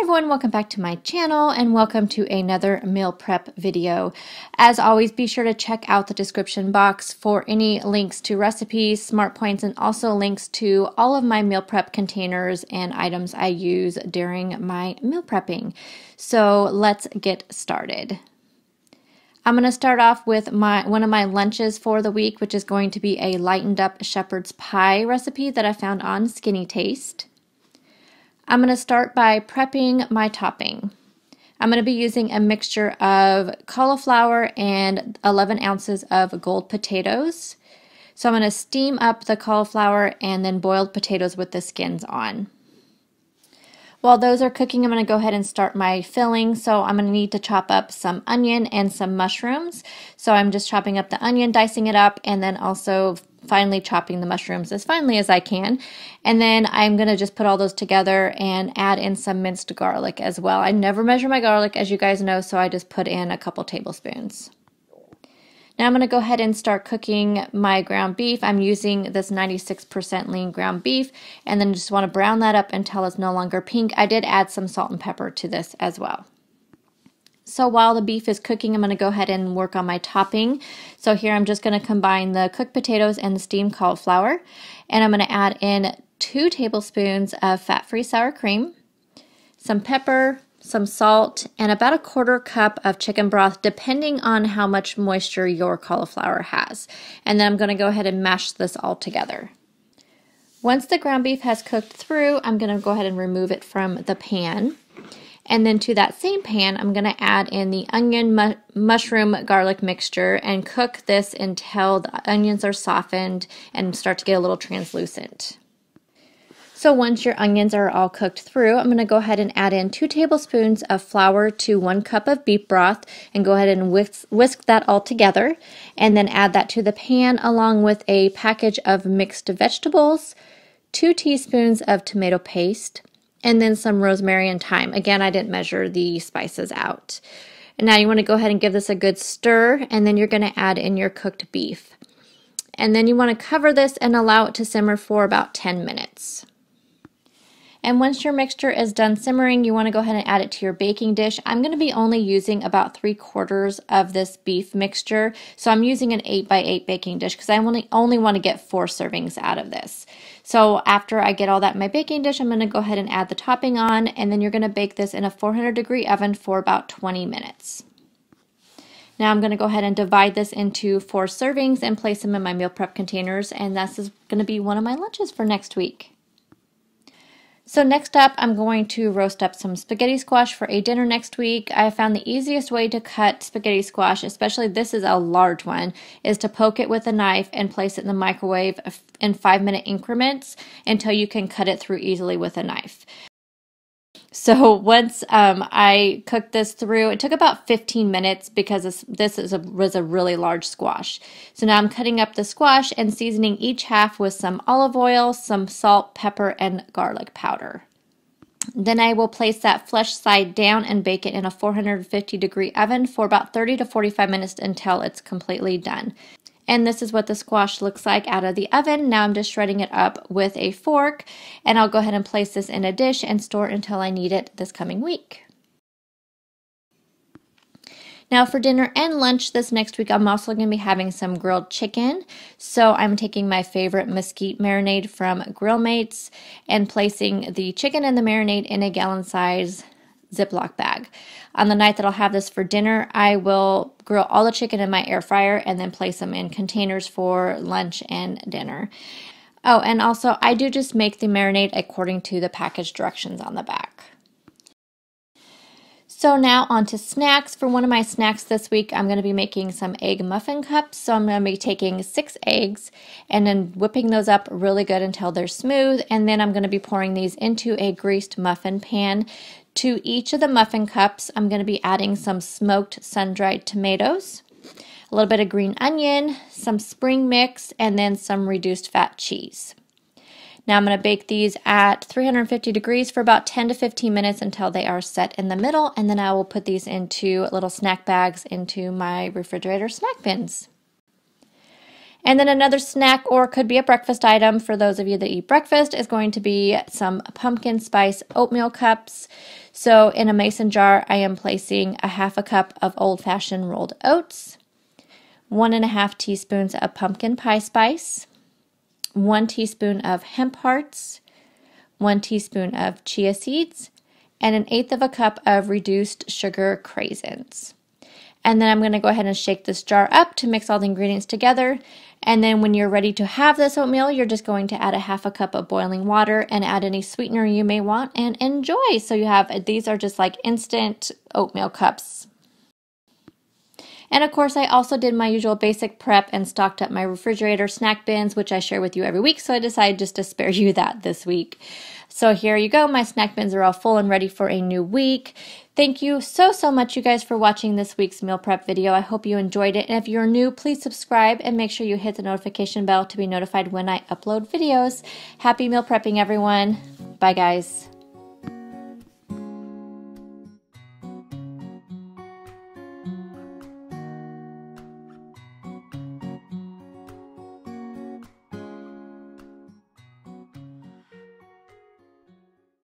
everyone, welcome back to my channel and welcome to another meal prep video. As always, be sure to check out the description box for any links to recipes, smart points, and also links to all of my meal prep containers and items I use during my meal prepping. So let's get started. I'm going to start off with one of my lunches for the week, which is going to be a lightened up shepherd's pie recipe that I found on Skinny Taste. I'm going to start by prepping my topping. I'm going to be using a mixture of cauliflower and 11 ounces of gold potatoes. So I'm going to steam up the cauliflower and then boiled potatoes with the skins on. While those are cooking, I'm going to go ahead and start my filling. So I'm going to need to chop up some onion and some mushrooms. So I'm just chopping up the onion, dicing it up, and then also finely chopping the mushrooms as finely as I can. And then I'm going to just put all those together and add in some minced garlic as well. I never measure my garlic, as you guys know, so I just put in a couple tablespoons. Now I'm going to go ahead and start cooking my ground beef. I'm using this 96% lean ground beef, and then just want to brown that up until it's no longer pink. I did add some salt and pepper to this as well. So while the beef is cooking, I'm going to go ahead and work on my topping. So here I'm just going to combine the cooked potatoes and the steamed cauliflower, and I'm going to add in 2 tablespoons of fat-free sour cream, some pepper, some salt, and about 1/4 cup of chicken broth, depending on how much moisture your cauliflower has. And then I'm going to go ahead and mash this all together. Once the ground beef has cooked through, I'm going to go ahead and remove it from the pan. And then to that same pan, I'm going to add in the onion, mushroom, garlic mixture and cook this until the onions are softened and start to get a little translucent. So once your onions are all cooked through, I'm going to go ahead and add in 2 tablespoons of flour to 1 cup of beef broth and go ahead and whisk that all together, and then add that to the pan along with a package of mixed vegetables, 2 teaspoons of tomato paste, and then some rosemary and thyme. Again, I didn't measure the spices out. And now you want to go ahead and give this a good stir, and then you're going to add in your cooked beef. And then you want to cover this and allow it to simmer for about 10 minutes. And once your mixture is done simmering, you want to go ahead and add it to your baking dish. I'm going to be only using about 3/4 of this beef mixture. So I'm using an 8x8 baking dish because I only want to get 4 servings out of this. So after I get all that in my baking dish, I'm going to go ahead and add the topping on, and then you're going to bake this in a 400-degree oven for about 20 minutes. Now I'm going to go ahead and divide this into 4 servings and place them in my meal prep containers, and this is going to be one of my lunches for next week. So next up, I'm going to roast up some spaghetti squash for a dinner next week. I found the easiest way to cut spaghetti squash, especially this is a large one, is to poke it with a knife and place it in the microwave in 5-minute increments until you can cut it through easily with a knife. So once I cooked this through, it took about 15 minutes because this was a really large squash. So now I'm cutting up the squash and seasoning each half with some olive oil, some salt, pepper, and garlic powder. Then I will place that flesh side down and bake it in a 450-degree oven for about 30 to 45 minutes until it's completely done. And this is what the squash looks like out of the oven. Now I'm just shredding it up with a fork, and I'll go ahead and place this in a dish and store it until I need it this coming week. Now for dinner and lunch this next week, I'm also going to be having some grilled chicken. So I'm taking my favorite mesquite marinade from Grill Mates and placing the chicken and the marinade in a gallon size Ziploc bag. On the night that I'll have this for dinner, I will grill all the chicken in my air fryer and then place them in containers for lunch and dinner. Oh, and also I do just make the marinade according to the package directions on the back. So now on to snacks. For one of my snacks this week, I'm going to be making some egg muffin cups. So I'm going to be taking 6 eggs and then whipping those up really good until they're smooth. And then I'm going to be pouring these into a greased muffin pan. To each of the muffin cups, I'm going to be adding some smoked sun-dried tomatoes, a little bit of green onion, some spring mix, and then some reduced fat cheese. Now I'm going to bake these at 350 degrees for about 10 to 15 minutes until they are set in the middle, and then I will put these into little snack bags into my refrigerator snack bins. And then another snack, or could be a breakfast item for those of you that eat breakfast, is going to be some pumpkin spice oatmeal cups. So in a mason jar, I am placing a half a cup of old-fashioned rolled oats, 1.5 teaspoons of pumpkin pie spice, 1 teaspoon of hemp hearts, 1 teaspoon of chia seeds, and 1/8 cup of reduced sugar craisins. And then I'm going to go ahead and shake this jar up to mix all the ingredients together. And then when you're ready to have this oatmeal, you're just going to add a half a cup of boiling water and add any sweetener you may want and enjoy. So you have, these are just like instant oatmeal cups. And of course, I also did my usual basic prep and stocked up my refrigerator snack bins, which I share with you every week. So I decided just to spare you that this week. So here you go. My snack bins are all full and ready for a new week. Thank you so much, you guys, for watching this week's meal prep video. I hope you enjoyed it. And if you're new, please subscribe and make sure you hit the notification bell to be notified when I upload videos. Happy meal prepping, everyone. Bye, guys.